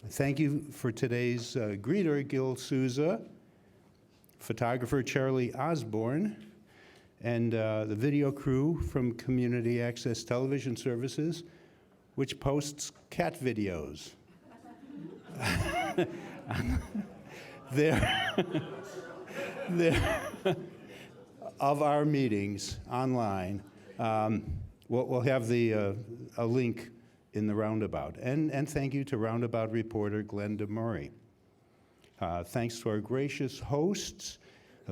Thank you for today's greeter, Gil Souza, photographer Charlie Osborne, and the video crew from Community Access Television Services, which posts cat videos. Of our meetings online. We'll have a link in the roundabout. And thank you to roundabout reporter Glenn DeMurray. Thanks to our gracious hosts,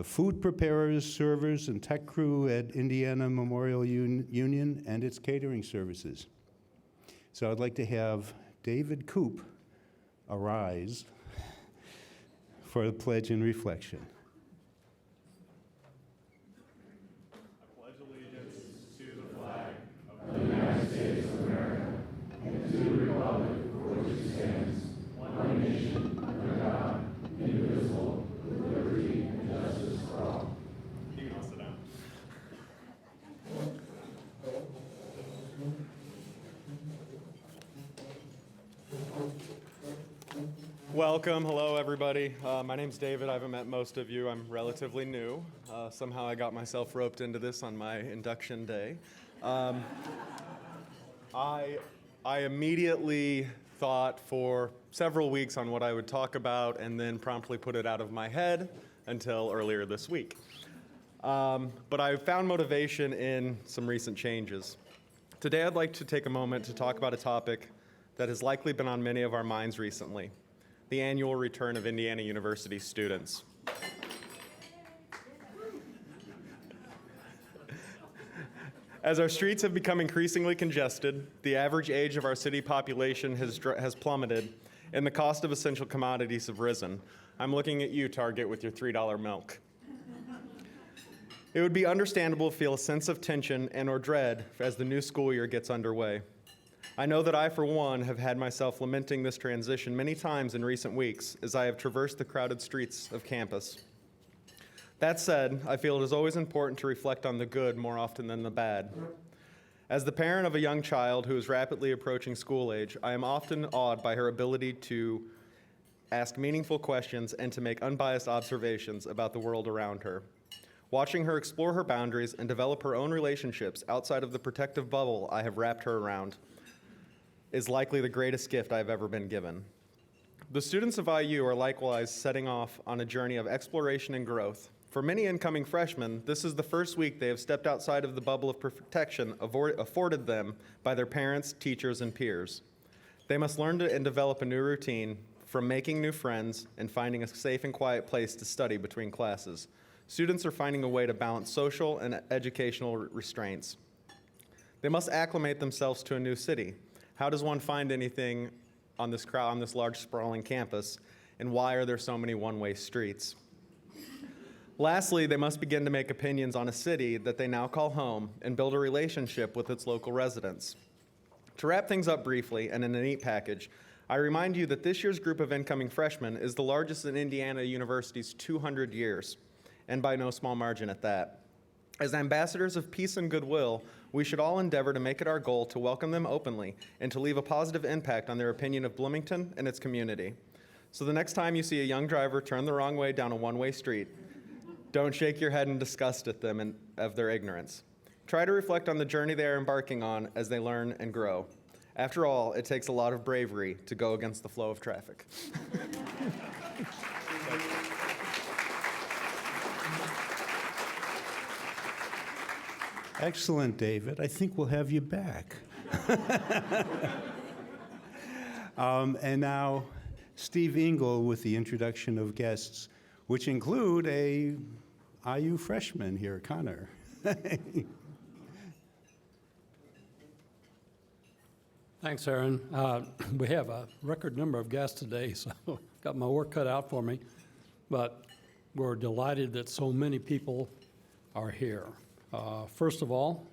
food preparers, servers, and tech crew at Indiana Memorial Union and its catering services. So I'd like to have David Koop arise for the pledge and reflection. I pledge allegiance to the flag of the United States of America and to the republic for which it stands, one nation, under God, indivisible, with liberty and justice for all. You can all sit down. Welcome. Hello, everybody. My name's David. I haven't met most of you. I'm relatively new. Somehow I got myself roped into this on my induction day. I immediately thought for several weeks on what I would talk about and then promptly put it out of my head until earlier this week. But I found motivation in some recent changes. Today I'd like to take a moment to talk about a topic that has likely been on many of our minds recently: the annual return of Indiana University students. As our streets have become increasingly congested, the average age of our city population has plummeted, and the cost of essential commodities have risen. I'm looking at you, Target, with your $3 milk. It would be understandable to feel a sense of tension and/or dread as the new school year gets underway. I know that I, for one, have had myself lamenting this transition many times in recent weeks as I have traversed the crowded streets of campus. That said, I feel it is always important to reflect on the good more often than the bad. As the parent of a young child who is rapidly approaching school age, I am often awed by her ability to ask meaningful questions and to make unbiased observations about the world around her. Watching her explore her boundaries and develop her own relationships outside of the protective bubble I have wrapped her around is likely the greatest gift I have ever been given. The students of IU are likewise setting off on a journey of exploration and growth. For many incoming freshmen, this is the first week they have stepped outside of the bubble of protection afforded them by their parents, teachers, and peers. They must learn to and develop a new routine, from making new friends and finding a safe and quiet place to study between classes. Students are finding a way to balance social and educational restraints. They must acclimate themselves to a new city. How does one find anything on this large, sprawling campus, and why are there so many one-way streets? Lastly, they must begin to make opinions on a city that they now call home and build a relationship with its local residents. To wrap things up briefly and in a neat package, I remind you that this year's group of incoming freshmen is the largest in Indiana University's 200 years, and by no small margin at that. As ambassadors of peace and goodwill, we should all endeavor to make it our goal to welcome them openly and to leave a positive impact on their opinion of Bloomington and its community. So the next time you see a young driver turn the wrong way down a one-way street, don't shake your head in disgust at them and of their ignorance. Try to reflect on the journey they are embarking on as they learn and grow. After all, it takes a lot of bravery to go against the flow of traffic. Excellent, David. I think we'll have you back. And now, Steve Engel with the introduction of guests, which include a IU freshman here, Connor. Thanks, Aaron. We have a record number of guests today, so got my work cut out for me. But we're delighted that so many people are here. First of all,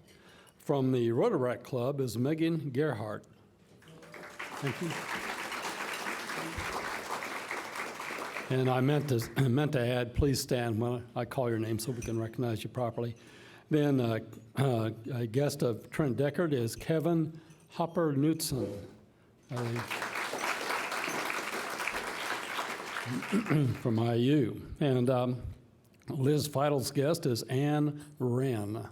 from the Rotary Club is Megan Gerhardt. Thank you. And I meant to add, please stand when I call your name so we can recognize you properly. Then a guest of Trent Deckard is Kevin Hopper-Knudsen. from IU. And Liz Feidel's guest is Ann Wren.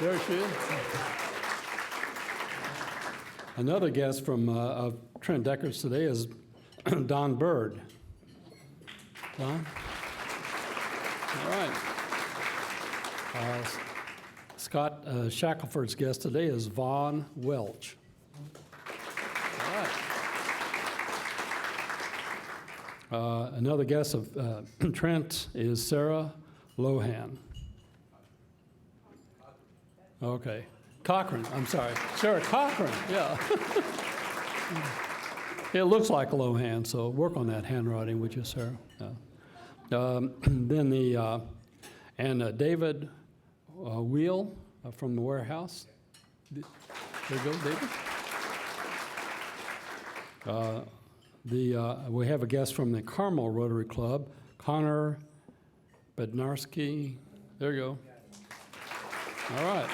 There she is. Another guest from of Trent Deckers today is Don Bird. Don? All right. Scott Shackelford's guest today is Vaughn Welch. All right. Another guest of Trent is Sarah Lohan. Okay. Cochran, I'm sorry. Sarah Cochran, yeah. It looks like Lohan, so work on that handwriting, would you, Sarah? Yeah. Then David Wheel from the warehouse. There you go, David. We have a guest from the Carmel Rotary Club, Connor Bednarski. There you go. All right.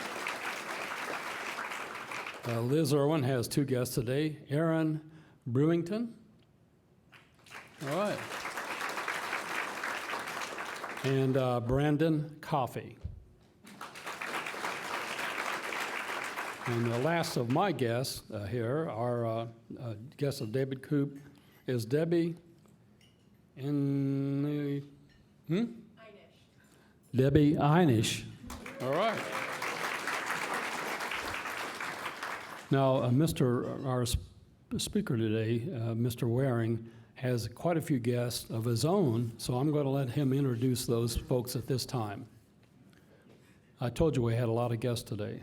Liz Irwin has two guests today, Aaron Bloomington. All right. And Brandon Coffey. And the last of my guests here, our guest of David Coop, is Debbie Debbie Einish. All right. Now, our speaker today, Mr. Waring, has quite a few guests of his own, so I'm going to let him introduce those folks at this time. I told you we had a lot of guests today.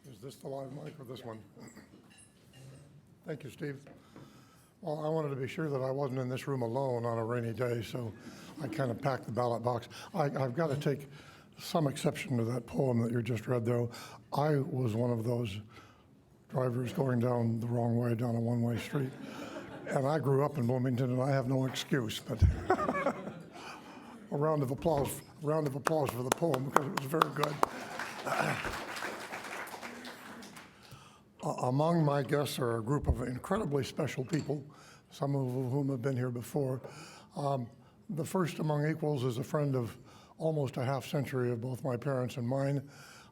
Is this the live mic or this one? Thank you, Steve. Well, I wanted to be sure that I wasn't in this room alone on a rainy day, so I kind of packed the ballot box. I've got to take some exception to that poem that you just read, though. I was one of those drivers going down the wrong way down a one-way street. And I grew up in Bloomington, and I have no excuse, but a round of applause for the poem, because it was very good. Among my guests are a group of incredibly special people, some of whom have been here before. The first among equals is a friend of almost a half century of both my parents and mine.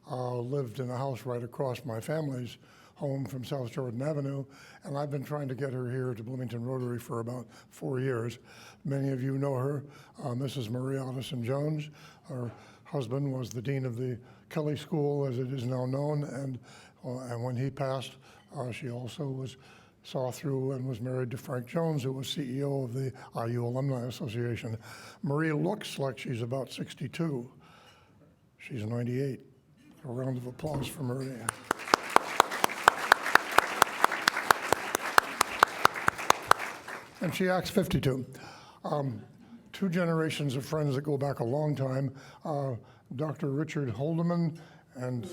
Lived in a house right across my family's home from South Jordan Avenue, and I've been trying to get her here to Bloomington Rotary for about 4 years. Many of you know her, Mrs. Marie Otteson Jones. Her husband was the dean of the Kelly School, as it is now known, and when he passed, she also saw through and was married to Frank Jones, who was CEO of the IU Alumni Association. Marie looks like she's about 62. She's 98. A round of applause for Marie. And she acts 52. Two generations of friends that go back a long time. Dr. Richard Holdeman, and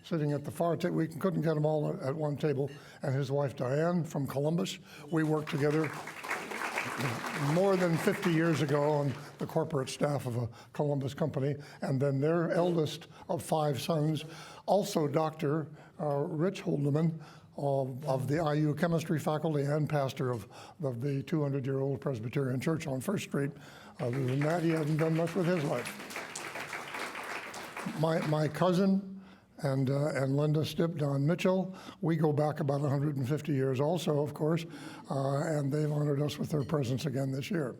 sitting at the far table, we couldn't get them all at one table, and his wife Diane from Columbus. We worked together more than 50 years ago on the corporate staff of a Columbus company, and then their eldest of 5 sons, also Dr. Rich Holdeman of the IU chemistry faculty and pastor of the 200-year-old Presbyterian Church on First Street. Other than that, he hasn't done much with his life. My cousin and Linda Stipp, Don Mitchell, we go back about 150 years also, of course, and they've honored us with their presence again this year.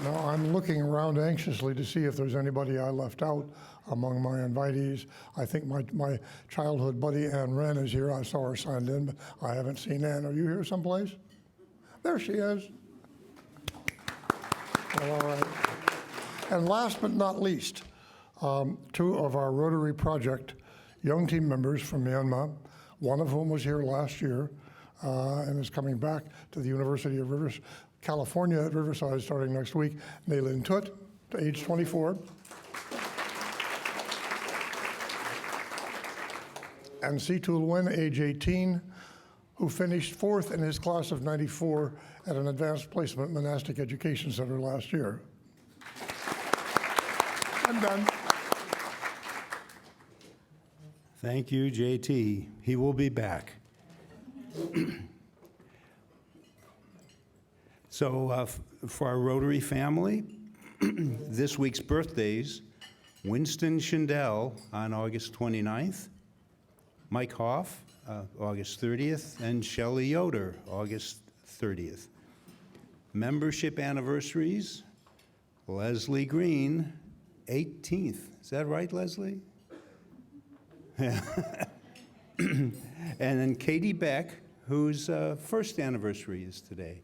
Now, I'm looking around anxiously to see if there's anybody I left out among my invitees. I think my childhood buddy Ann Wren is here. I saw her signed in, but I haven't seen Ann. Are you here someplace? There she is. Well, all right. And last but not least, 2 of our Rotary Project young team members from Myanmar, one of whom was here last year and is coming back to the University of California at Riverside starting next week, Naylin Tut, age 24. And Situl Wen, age 18, who finished 4th in his class of 94 at an advanced placement monastic education center last year. I'm done. Thank you, JT. He will be back. So for our Rotary family, this week's birthdays, Winston Schindel on August 29th, Mike Hoff, August 30th, and Shelley Yoder, August 30th. Membership anniversaries, Leslie Green, 18th. Is that right, Leslie? Yeah. And then Katie Beck, whose first anniversary is today.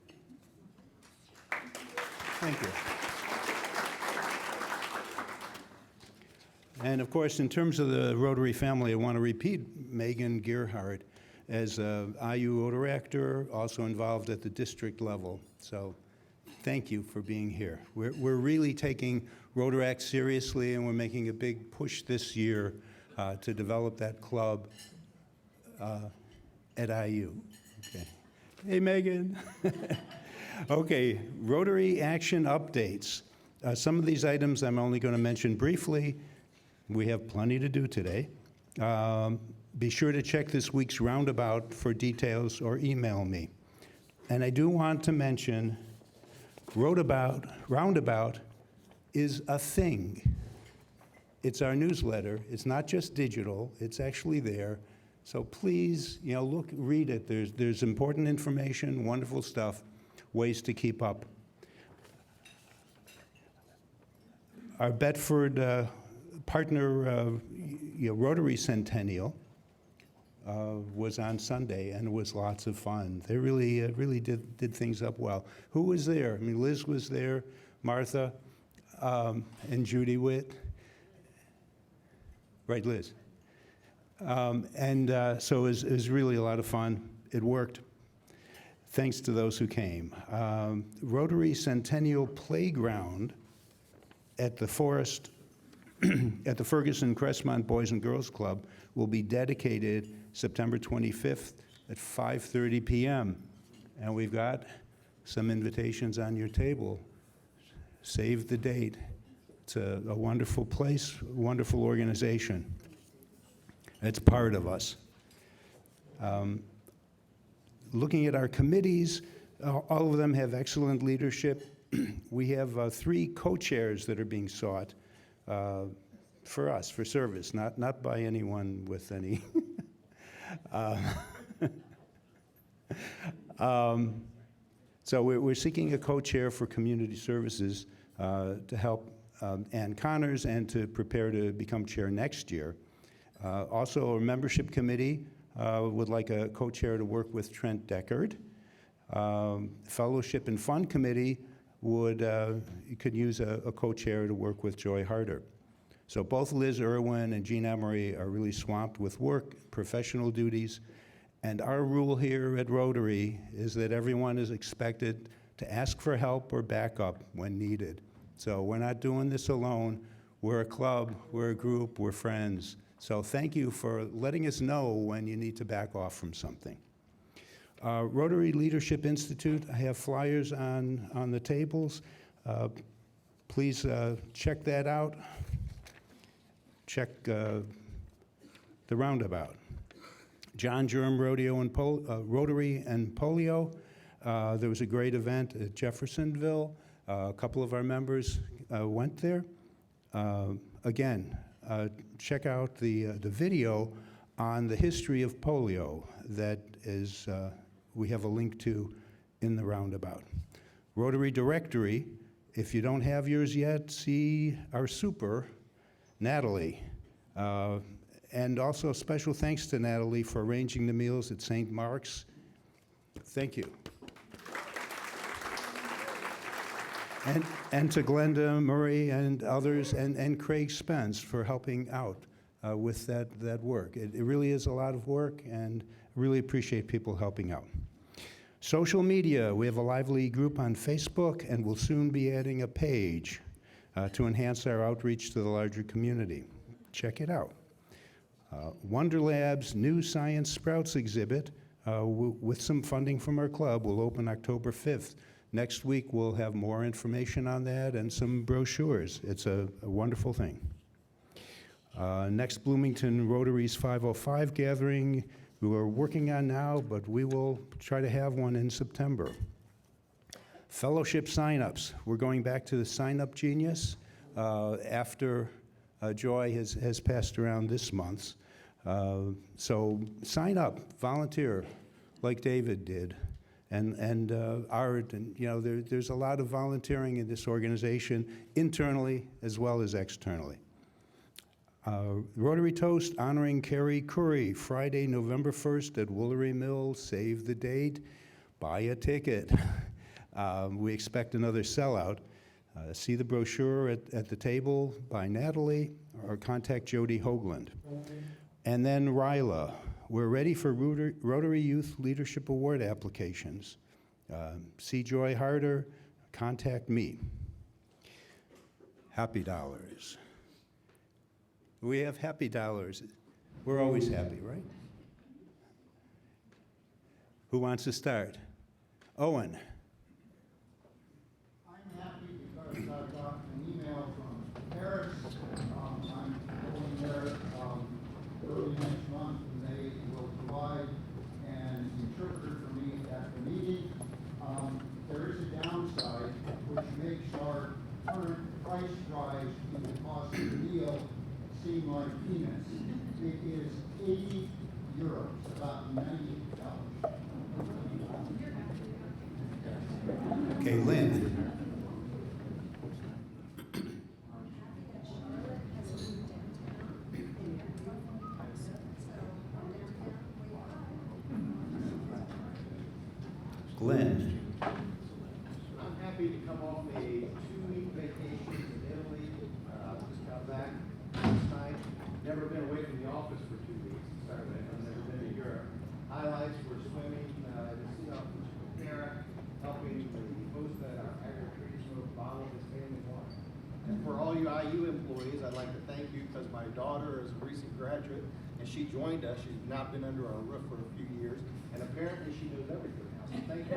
Thank you. And of course, in terms of the Rotary family, I want to repeat Megan Gearhart as IU Rotary actor, also involved at the district level. So thank you for being here. We're really taking Rotaract seriously, and we're making a big push this year to develop that club at IU. Okay. Hey, Megan. Okay, Rotary action updates. Some of these items I'm only going to mention briefly. We have plenty to do today. Be sure to check this week's roundabout for details or email me. And I do want to mention roundabout is a thing. It's our newsletter. It's not just digital. It's actually there. So please, look, read it. There's important information, wonderful stuff, ways to keep up. Our Bedford partner Rotary Centennial was on Sunday, and it was lots of fun. They really did things up well. Who was there? I mean, Liz was there, Martha, and Judy Witt. Right, Liz? So it was really a lot of fun. It worked. Thanks to those who came. Rotary Centennial Playground at the Forest, at the Ferguson Crestmont Boys and Girls Club will be dedicated September 25th at 5:30 p.m. And we've got some invitations on your table. Save the date. It's a wonderful place, wonderful organization. It's part of us. Looking at our committees, all of them have excellent leadership. We have 3 co-chairs that are being sought for us, for service, not by anyone with any. So we're seeking a co-chair for community services to help Ann Connors and to prepare to become chair next year. Also, a membership committee would like a co-chair to work with Trent Deckard. Fellowship and Fund Committee could use a co-chair to work with Joy Harder. So both Liz Irwin and Jean Emery are really swamped with work, professional duties, and our rule here at Rotary is that everyone is expected to ask for help or backup when needed. So we're not doing this alone. We're a club, we're a group, we're friends. So thank you for letting us know when you need to back off from something. Rotary Leadership Institute, I have flyers on the tables. Please check that out. Check the roundabout. John Germ Rodeo and Rotary and Polio. There was a great event at Jeffersonville. A couple of our members went there. Again, check out the video on the history of polio that is we have a link to in the roundabout. Rotary Directory, if you don't have yours yet, see our super, Natalie. And also special thanks to Natalie for arranging the meals at St. Mark's. Thank you. And to Glenda Murray and others, and Craig Spence for helping out with that work. It really is a lot of work, and really appreciate people helping out. Social media, we have a lively group on Facebook, and we'll soon be adding a page to enhance our outreach to the larger community. Check it out. Wonder Lab's new Science Sprouts exhibit with some funding from our club will open October 5th. Next week, we'll have more information on that and some brochures. It's a wonderful thing. Next, Bloomington Rotary's 505 gathering, we are working on now, but we will try to have one in September. Fellowship signups. We're going back to the sign-up genius after Joy has passed around this month. So sign up, volunteer, like David did. And Art, and there's a lot of volunteering in this organization, internally as well as externally. Rotary Toast honoring Carrie Curry, Friday, November 1st at Woolery Mill. Save the date, buy a ticket. We expect another sellout. See the brochure at the table by Natalie or contact Jody Hoagland. And then RILA. We're ready for Rotary Youth Leadership Award applications. See Joy Harder, contact me. Happy Dollars. We have happy dollars. We're always happy, right? Who wants to start? Owen. I'm happy because I got an email from Paris. I'm going there early next month, and they will provide an interpreter for me at the meeting. There is a downside, which makes our current price rise in the cost of the meal seem like peanuts. It is 80 euros, about $90. Okay, Lynn. Glenn. I'm happy to come off a 2-week vacation in Italy. Just got back last night. Never been away from the office for 2 weeks. Sorry, I've never been to Europe. Highlights were swimming, to see off Para, helping the host at our agri-traditional bottle his family water. And for all you IU employees, I'd like to thank you because my daughter is a recent graduate and she joined us. She's not been under our roof for a few years, and apparently she knows everything now. So thank you.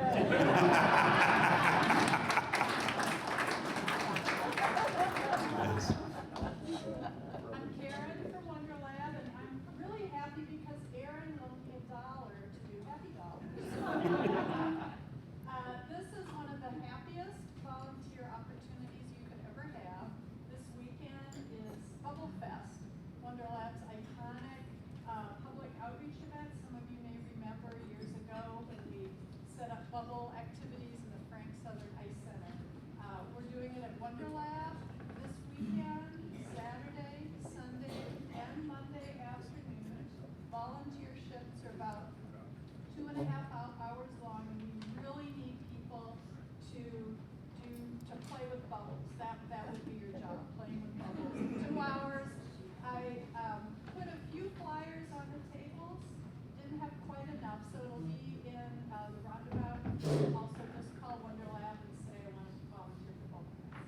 I'm Karen from Wonderlab, and I'm really happy because Aaron loaned me $1 to do Happy Dollars. This is one of the happiest volunteer opportunities you could ever have. This weekend is Bubble Fest, Wonderlab's iconic public outreach event. Some of you may remember years ago when we set up bubble activities in the Frank Southern Ice Center. We're doing it at Wonderlab this weekend, Saturday, Sunday, and Monday afternoon. Volunteer shifts are about 2.5 hours long, and we really need people to play with bubbles. That would be your job, playing with bubbles. 2 hours. I put a few flyers on the tables. Didn't have quite enough, so it'll be in the roundabout. Also, just call Wonderlab and say I want to volunteer for Bubble Fest.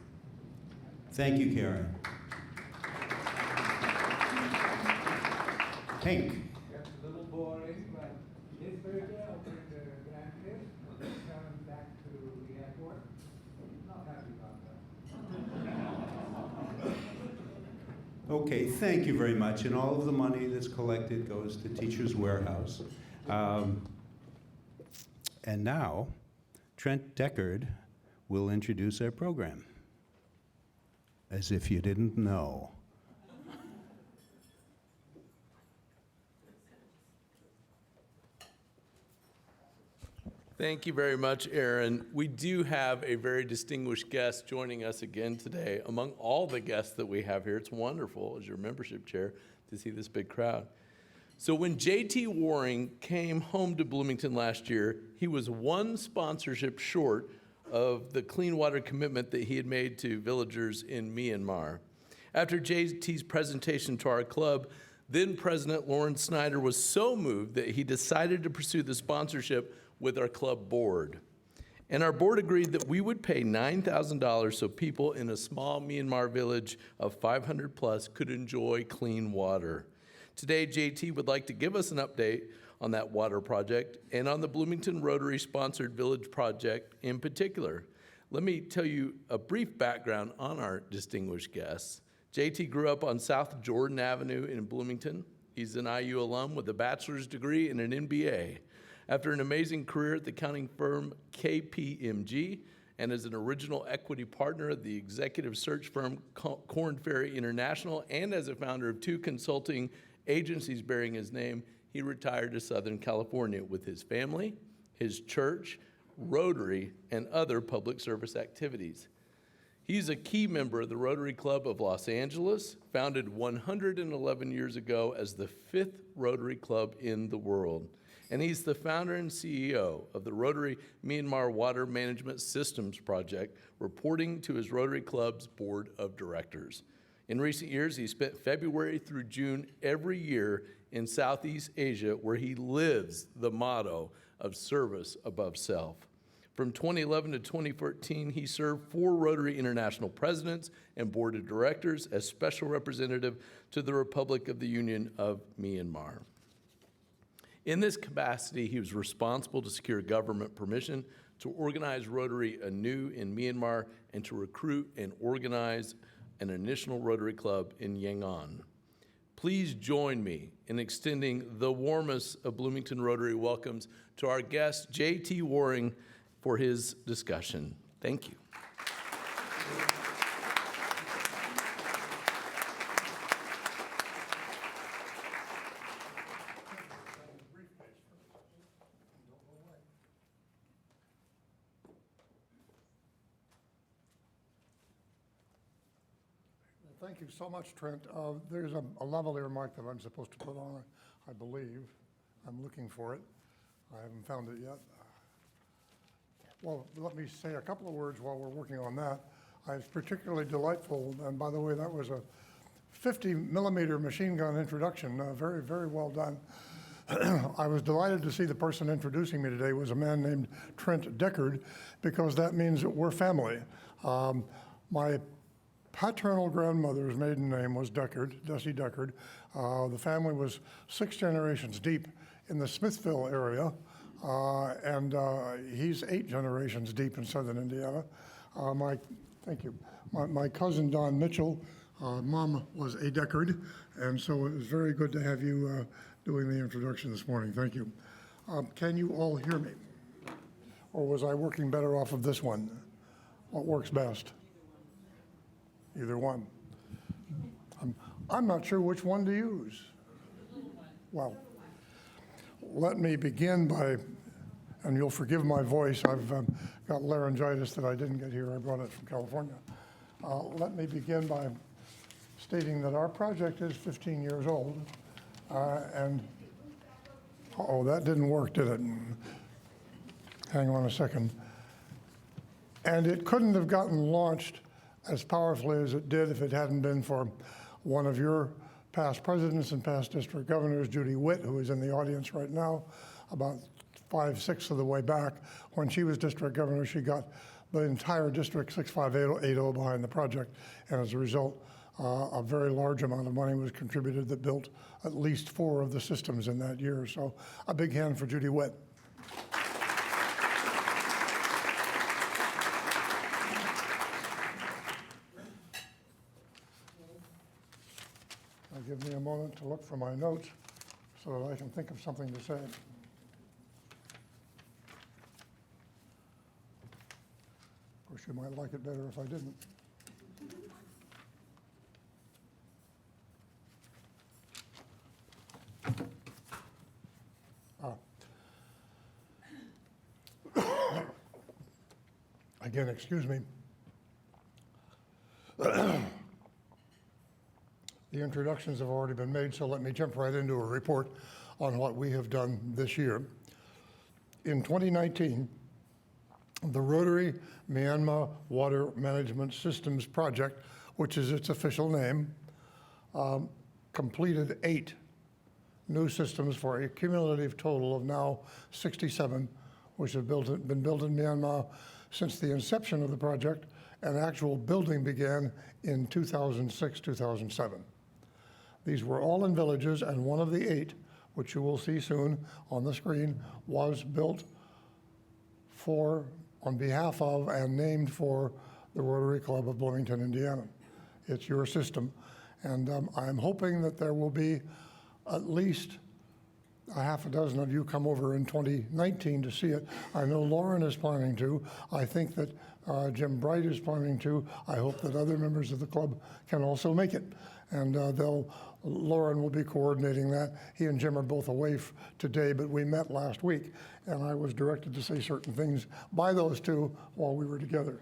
Thank you, Karen. Hank. It's a little boring, but this Thursday I'll bring the grandkids. They're coming back to the airport. Not happy about that. Okay, thank you very much. And all of the money that's collected goes to Teachers Warehouse. And now, Trent Deckard will introduce our program. As if you didn't know. Thank you very much, Aaron. We do have a very distinguished guest joining us again today. Among all the guests that we have here, it's wonderful, as your membership chair, to see this big crowd. So when J.T. Waring came home to Bloomington last year, he was one sponsorship short of the clean water commitment that he had made to villagers in Myanmar. After J.T.'s presentation to our club, then President Lawrence Snyder was so moved that he decided to pursue the sponsorship with our club board. And our board agreed that we would pay $9,000 so people in a small Myanmar village of 500 plus could enjoy clean water. Today, JT would like to give us an update on that water project and on the Bloomington Rotary-sponsored Village project in particular. Let me tell you a brief background on our distinguished guests. JT grew up on South Jordan Avenue in Bloomington. He's an IU alum with a bachelor's degree and an MBA. After an amazing career at the accounting firm KPMG and as an original equity partner of the executive search firm Korn Ferry International and as a founder of 2 consulting agencies bearing his name, he retired to Southern California with his family, his church, Rotary, and other public service activities. He's a key member of the Rotary Club of Los Angeles, founded 111 years ago as the 5th Rotary Club in the world. And he's the founder and CEO of the Rotary Myanmar Water Management Systems Project, reporting to his Rotary Club's board of directors. In recent years, he spent February through June every year in Southeast Asia, where he lives the motto of service above self. From 2011 to 2014, he served 4 Rotary International presidents and board of directors as special representative to the Republic of the Union of Myanmar. In this capacity, he was responsible to secure government permission to organize Rotary anew in Myanmar and to recruit and organize an initial Rotary Club in Yangon. Please join me in extending the warmest of Bloomington Rotary welcomes to our guest, J.T. Waring, for his discussion. Thank you. Thank you so much, Trent. There's a lavalier mic that I'm supposed to put on, I believe. I'm looking for it. I haven't found it yet. Well, let me say a couple of words while we're working on that. It's particularly delightful, and by the way, that was a 50-millimeter machine gun introduction. Very, very well done. I was delighted to see the person introducing me today was a man named Trent Deckard, because that means that we're family. My paternal grandmother's maiden name was Deckard, Desi Deckard. The family was 6 generations deep in the Smithville area, and he's 8 generations deep in southern Indiana. Thank you. My cousin Don Mitchell, mom was a Deckard, and so it was very good to have you doing the introduction this morning. Thank you. Can you all hear me? Or was I working better off of this one? What works best? Either one. I'm not sure which one to use. Well, let me begin by, and you'll forgive my voice, I've got laryngitis that I didn't get here, I brought it from California. Let me begin by stating that our project is 15 years old, and, oh, that didn't work, did it? Hang on a second. And it couldn't have gotten launched as powerfully as it did if it hadn't been for one of your past presidents and past district governors, Judy Witt, who is in the audience right now, about 5/6 of the way back. When she was district governor, she got the entire district 6580 behind the project, and as a result, a very large amount of money was contributed that built at least 4 of the systems in that year. So a big hand for Judy Witt. Give me a moment to look for my notes so that I can think of something to say. Of course, you might like it better if I didn't. Again, excuse me. The introductions have already been made, so let me jump right into a report on what we have done this year. In 2019, the Rotary Myanmar Water Management Systems Project, which is its official name, completed 8 new systems for a cumulative total of now 67, which have been built in Myanmar since the inception of the project, and actual building began in 2006, 2007. These were all in villages, and one of the 8 which you will see soon on the screen, was built for, on behalf of, and named for the Rotary Club of Bloomington, Indiana. It's your system. And I'm hoping that there will be at least a half a dozen of you come over in 2019 to see it. I know Lauren is planning to. I think that Jim Bright is planning to. I hope that other members of the club can also make it. And Lauren will be coordinating that. He and Jim are both away today, but we met last week, and I was directed to say certain things by those two while we were together.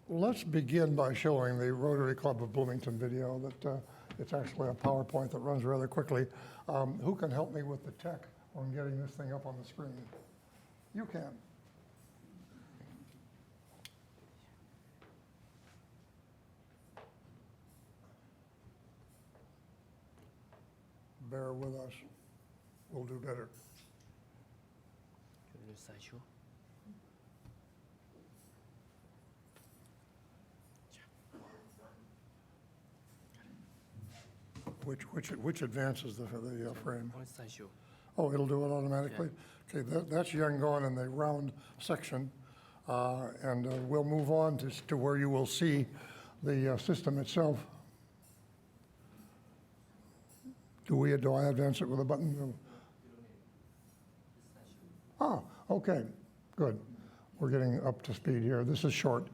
Let's begin by showing the Rotary Club of Bloomington video. That it's actually a PowerPoint that runs rather quickly. Who can help me with the tech on getting this thing up on the screen? You can. Bear with us. We'll do better. Which advances the frame? Oh, it'll do it automatically? Okay, that's Yangon in the round section. And we'll move on to where you will see the system itself. Do I advance it with a button? Ah, okay, good. We're getting up to speed here. This is short.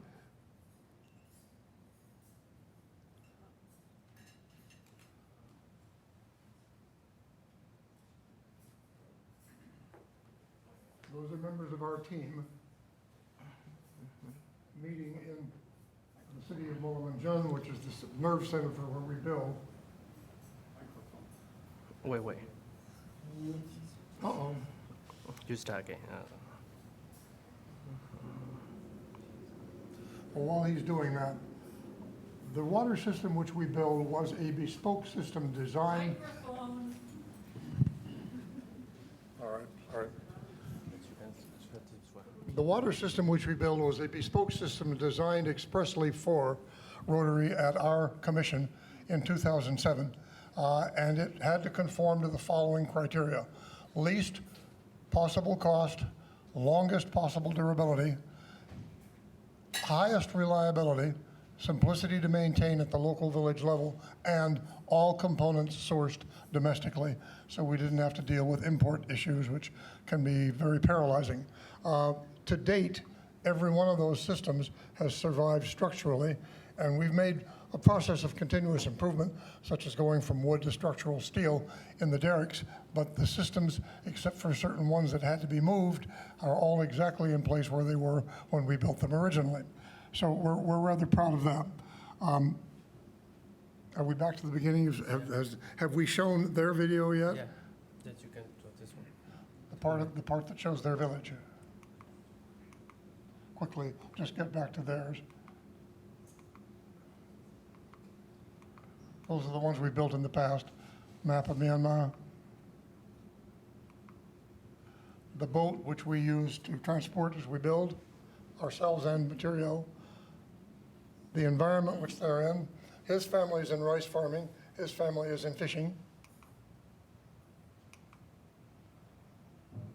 Those are members of our team meeting in the city of Luncheon, which is the nerve center for where we build. Wait. Uh-oh. You start again. Well, while he's doing that, the water system which we build was a bespoke system designed. Microphone. All right. The water system which we built was a bespoke system designed expressly for Rotary at our commission in 2007. And it had to conform to the following criteria: least possible cost, longest possible durability, highest reliability, simplicity to maintain at the local village level, and all components sourced domestically. So we didn't have to deal with import issues, which can be very paralyzing. To date, every one of those systems has survived structurally, and we've made a process of continuous improvement, such as going from wood to structural steel in the derricks, but the systems, except for certain ones that had to be moved, are all exactly in place where they were when we built them originally. So we're rather proud of that. Are we back to the beginning? Have we shown their video yet? Yeah, that you can do this one. The part that shows their village. Quickly, just get back to theirs. Those are the ones we built in the past. Map of Myanmar. The boat which we use to transport as we build, ourselves and material. The environment which they're in. His family is in rice farming. His family is in fishing.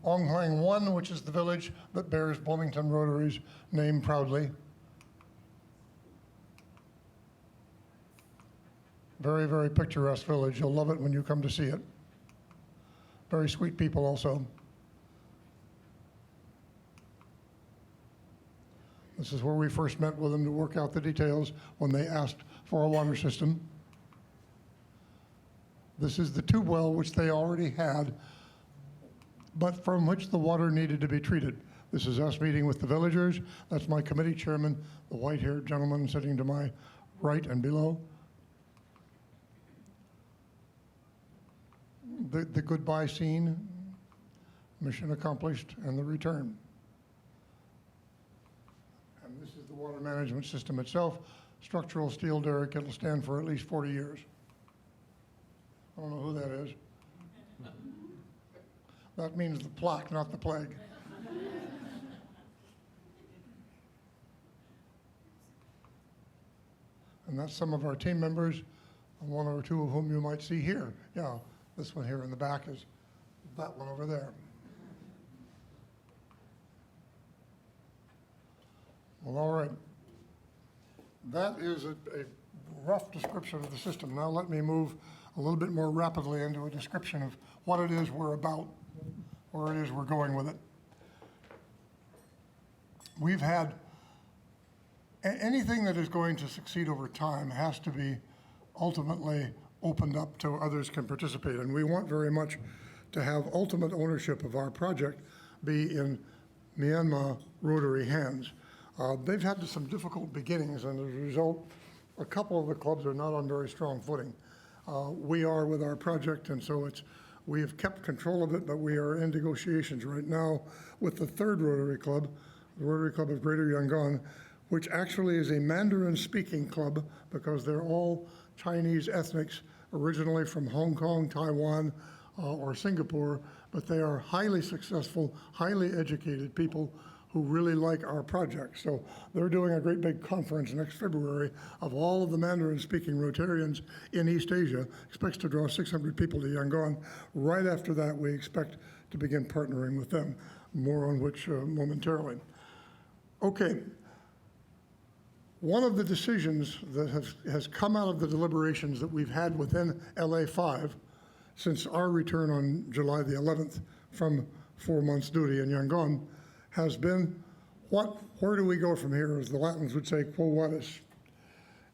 Ong Hlang 1, which is the village that bears Bloomington Rotary's name proudly. Very, very picturesque village. You'll love it when you come to see it. Very sweet people also. This is where we first met with them to work out the details when they asked for a water system. This is the tube well which they already had, but from which the water needed to be treated. This is us meeting with the villagers. That's my committee chairman, the white-haired gentleman sitting to my right and below. The goodbye scene, mission accomplished, and the return. And this is the water management system itself. Structural steel derrick. It'll stand for at least 40 years. I don't know who that is. That means the plaque, not the plague. And that's some of our team members, one or two of whom you might see here. Yeah, this one here in the back is that one over there. Well, all right. That is a rough description of the system. Now let me move a little bit more rapidly into a description of what it is we're about, where it is we're going with it. We've had anything that is going to succeed over time has to be ultimately opened up to others can participate. And we want very much to have ultimate ownership of our project be in Myanmar Rotary hands. They've had some difficult beginnings, and as a result, a couple of the clubs are not on very strong footing. We are with our project, and so we have kept control of it, but we are in negotiations right now with the third Rotary Club, the Rotary Club of Greater Yangon, which actually is a Mandarin-speaking club because they're all Chinese ethnics originally from Hong Kong, Taiwan, or Singapore, but they are highly successful, highly educated people who really like our project. So they're doing a great big conference next February of all of the Mandarin-speaking Rotarians in East Asia, expects to draw 600 people to Yangon. Right after that, we expect to begin partnering with them, more on which momentarily. Okay. One of the decisions that has come out of the deliberations that we've had within LA5 since our return on July the 11th from 4 months duty in Yangon has been, where do we go from here, as the Latins would say, quo vadis?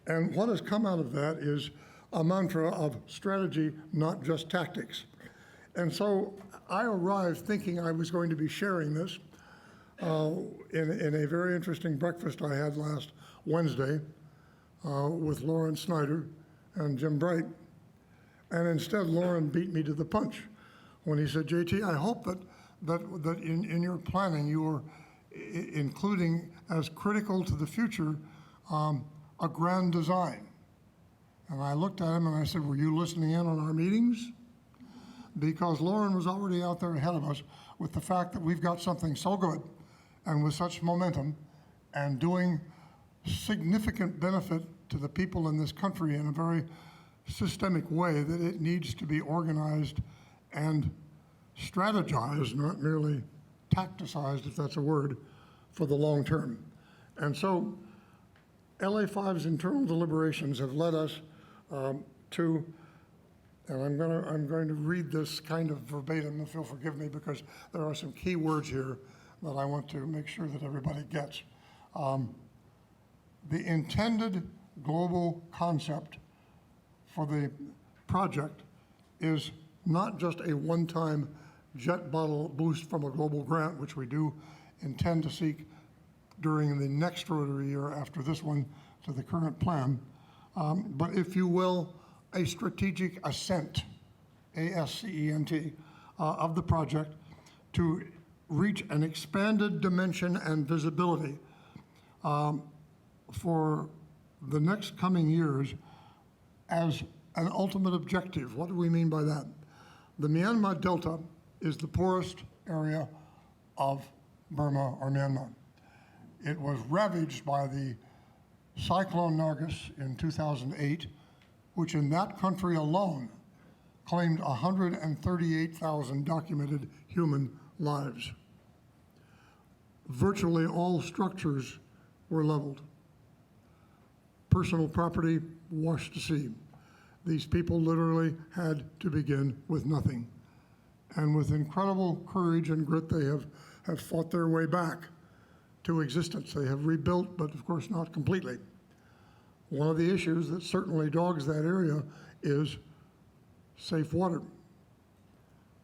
And what has come out of that is a mantra of strategy, not just tactics. And so I arrived thinking I was going to be sharing this in a very interesting breakfast I had last Wednesday with Lauren Snyder and Jim Bright. And instead, Lauren beat me to the punch when he said, JT, I hope that in your planning you are including as critical to the future a grand design. And I looked at him and I said, were you listening in on our meetings? Because Lauren was already out there ahead of us with the fact that we've got something so good and with such momentum and doing significant benefit to the people in this country in a very systemic way that it needs to be organized and strategized, not merely tacticized, if that's a word, for the long term. And so LA5's internal deliberations have led us to, and I'm going to read this kind of verbatim, if you'll forgive me, because there are some key words here that I want to make sure that everybody gets. The intended global concept for the project is not just a one-time jet bottle boost from a global grant, which we do intend to seek during the next Rotary year after this one to the current plan, but if you will, a strategic ascent, A-S-C-E-N-T, of the project to reach an expanded dimension and visibility for the next coming years as an ultimate objective. What do we mean by that? The Myanmar Delta is the poorest area of Burma or Myanmar. It was ravaged by the Cyclone Nargis in 2008, which in that country alone claimed 138,000 documented human lives. Virtually all structures were leveled. Personal property washed to sea. These people literally had to begin with nothing. And with incredible courage and grit, they have fought their way back to existence. They have rebuilt, but of course not completely. One of the issues that certainly dogs that area is safe water.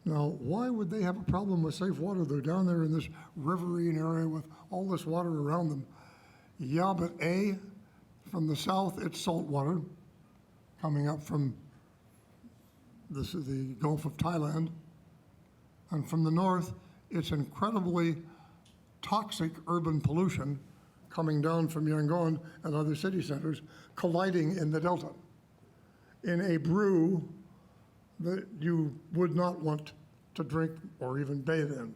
Now, why would they have a problem with safe water? They're down there in this riverine area with all this water around them. Yeah, but A, from the south, it's salt water coming up from the Gulf of Thailand. And from the north, it's incredibly toxic urban pollution coming down from Yangon and other city centers, colliding in the delta in a brew that you would not want to drink or even bathe in.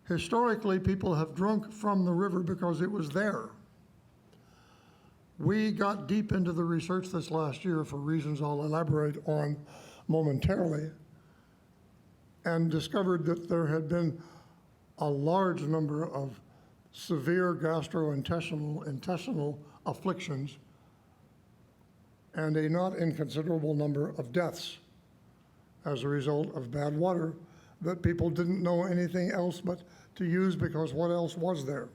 Historically, people have drunk from the river because it was there. We got deep into the research this last year for reasons I'll elaborate on momentarily, and discovered that there had been a large number of severe intestinal afflictions and a not inconsiderable number of deaths as a result of bad water that people didn't know anything else but to use, because what else was there?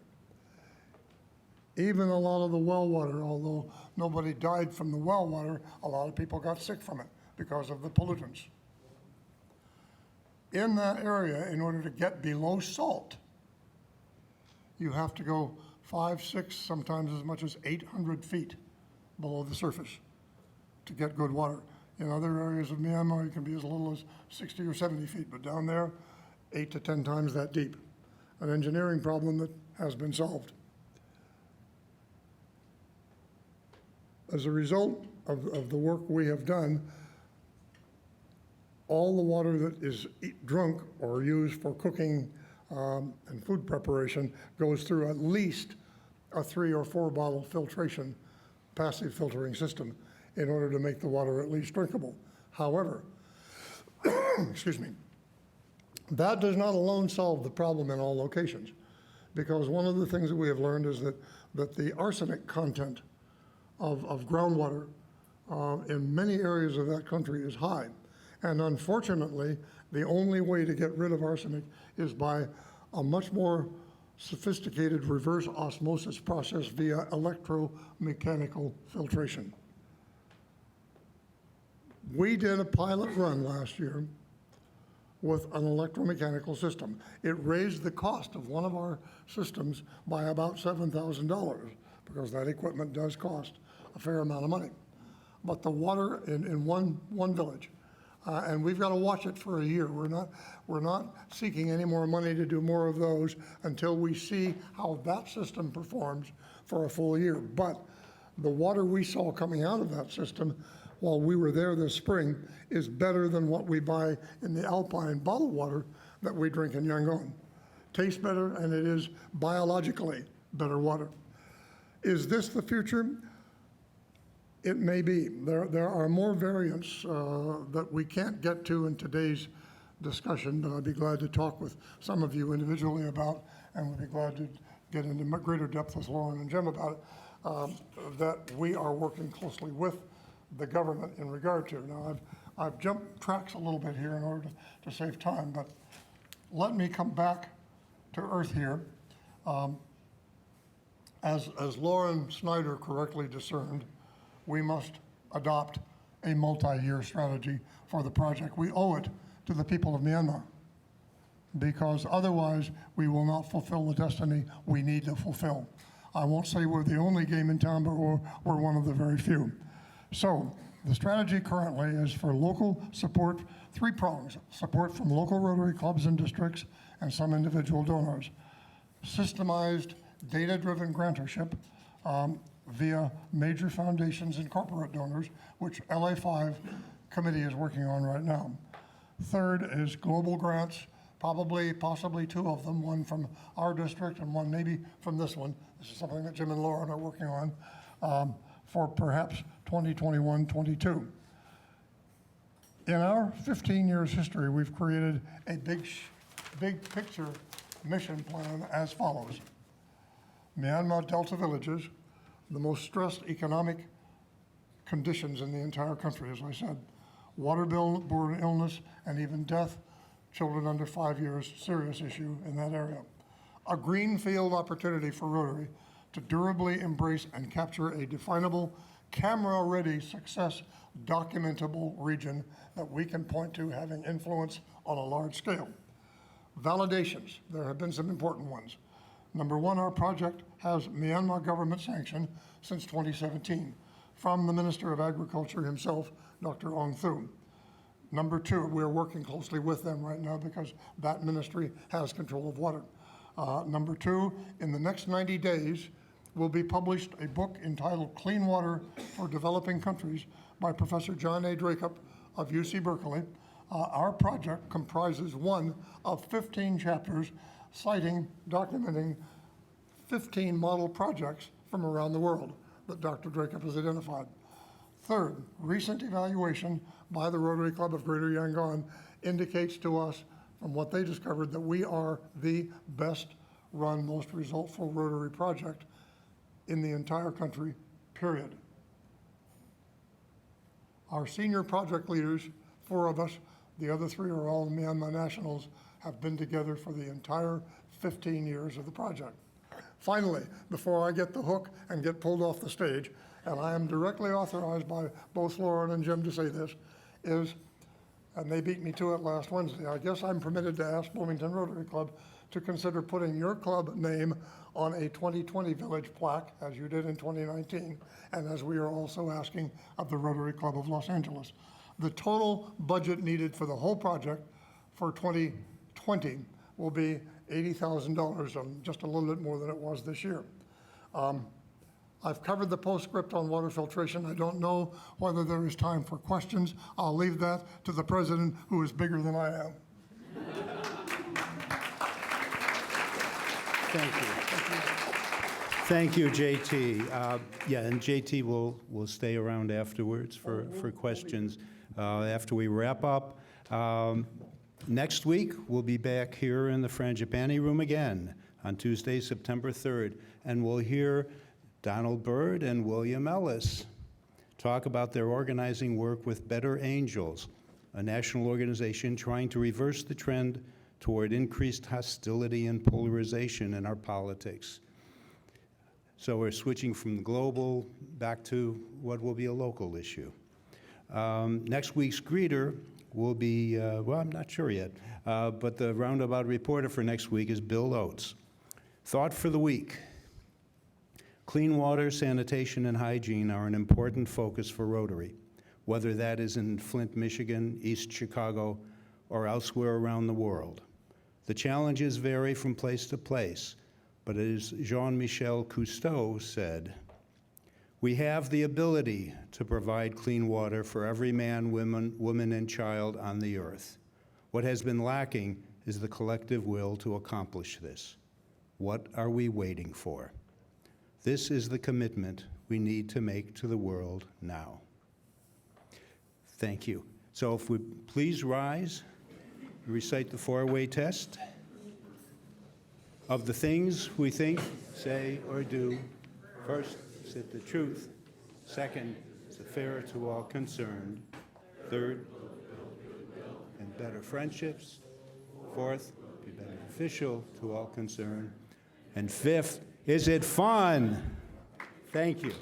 Even a lot of the well water, although nobody died from the well water, a lot of people got sick from it because of the pollutants. In that area, in order to get below salt, you have to go 5, 6, sometimes as much as 800 feet below the surface to get good water. In other areas of Myanmar, it can be as little as 60 or 70 feet, but down there, 8 to 10 times that deep. An engineering problem that has been solved. As a result of the work we have done, all the water that is drunk or used for cooking and food preparation goes through at least a 3 or 4 bottle filtration, passive filtering system in order to make the water at least drinkable. However, excuse me, that does not alone solve the problem in all locations, because one of the things that we have learned is that the arsenic content of groundwater in many areas of that country is high. And unfortunately, the only way to get rid of arsenic is by a much more sophisticated reverse osmosis process via electromechanical filtration. We did a pilot run last year with an electromechanical system. It raised the cost of one of our systems by about $7,000, because that equipment does cost a fair amount of money. But the water in one village, and we've got to watch it for a year. We're not seeking any more money to do more of those until we see how that system performs for a full year. But the water we saw coming out of that system while we were there this spring is better than what we buy in the Alpine bottled water that we drink in Yangon. Tastes better, and it is biologically better water. Is this the future? It may be. There are more variants that we can't get to in today's discussion, but I'd be glad to talk with some of you individually about, and would be glad to get into greater depth with Lauren and Jim about it, that we are working closely with the government in regard to. Now, I've jumped tracks a little bit here in order to save time, but let me come back to earth here. As Lauren Snyder correctly discerned, we must adopt a multi-year strategy for the project. We owe it to the people of Myanmar, because otherwise we will not fulfill the destiny we need to fulfill. I won't say we're the only game in town, but we're one of the very few. So the strategy currently is for local support, 3 prongs: support from local Rotary clubs and districts and some individual donors, systemized data-driven grantorship via major foundations and corporate donors, which LA5 committee is working on right now. Third is global grants, possibly 2 of them, one from our district and one maybe from this one. This is something that Jim and Lauren are working on for perhaps 2021-22. In our 15 years history, we've created a big picture mission plan as follows. Myanmar Delta villages, the most stressed economic conditions in the entire country, as I said. Waterborne illness and even death, children under 5 years, serious issue in that area. A greenfield opportunity for Rotary to durably embrace and capture a definable, camera-ready success documentable region that we can point to having influence on a large scale. Validations, there have been some important ones. Number 1, our project has Myanmar government sanction since 2017 from the Minister of Agriculture himself, Dr. Ong Thu. Number 2, we're working closely with them right now because that ministry has control of water. Number 2, in the next 90 days, will be published a book entitled Clean Water for Developing Countries by Professor John A. Dracup of UC Berkeley. Our project comprises one of 15 chapters documenting 15 model projects from around the world that Dr. Dracup has identified. Third, recent evaluation by the Rotary Club of Greater Yangon indicates to us, from what they discovered, that we are the best-run, most resultful Rotary project in the entire country, period. Our senior project leaders, 4 of us, the other 3 are all Myanmar nationals, have been together for the entire 15 years of the project. Finally, before I get the hook and get pulled off the stage, and I am directly authorized by both Lauren and Jim to say this, is, and they beat me to it last Wednesday, I guess I'm permitted to ask Bloomington Rotary Club to consider putting your club name on a 2020 village plaque, as you did in 2019, and as we are also asking of the Rotary Club of Los Angeles. The total budget needed for the whole project for 2020 will be $80,000, just a little bit more than it was this year. I've covered the postscript on water filtration. I don't know whether there is time for questions. I'll leave that to the president, who is bigger than I am. Thank you. Thank you, JT. Yeah, and JT will stay around afterwards for questions after we wrap up. Next week, we'll be back here in the Frangipani Room again on Tuesday, September 3rd, and we'll hear Donald Byrd and William Ellis talk about their organizing work with Better Angels, a national organization trying to reverse the trend toward increased hostility and polarization in our politics. So we're switching from the global back to what will be a local issue. Next week's greeter will be, well, I'm not sure yet, but the roundabout reporter for next week is Bill Oates. Thought for the week. Clean water, sanitation, and hygiene are an important focus for Rotary, whether that is in Flint, Michigan, East Chicago, or elsewhere around the world. The challenges vary from place to place, but as Jean-Michel Cousteau said, we have the ability to provide clean water for every man, woman, and child on the earth. What has been lacking is the collective will to accomplish this. What are we waiting for? This is the commitment we need to make to the world now. Thank you. So if we please rise, recite the 4-way test. Of the things we think, say, or do, first, is it the truth? Second, is it fair to all concerned? Third, and better friendships. Fourth, be beneficial to all concerned. And fifth, is it fun? Thank you.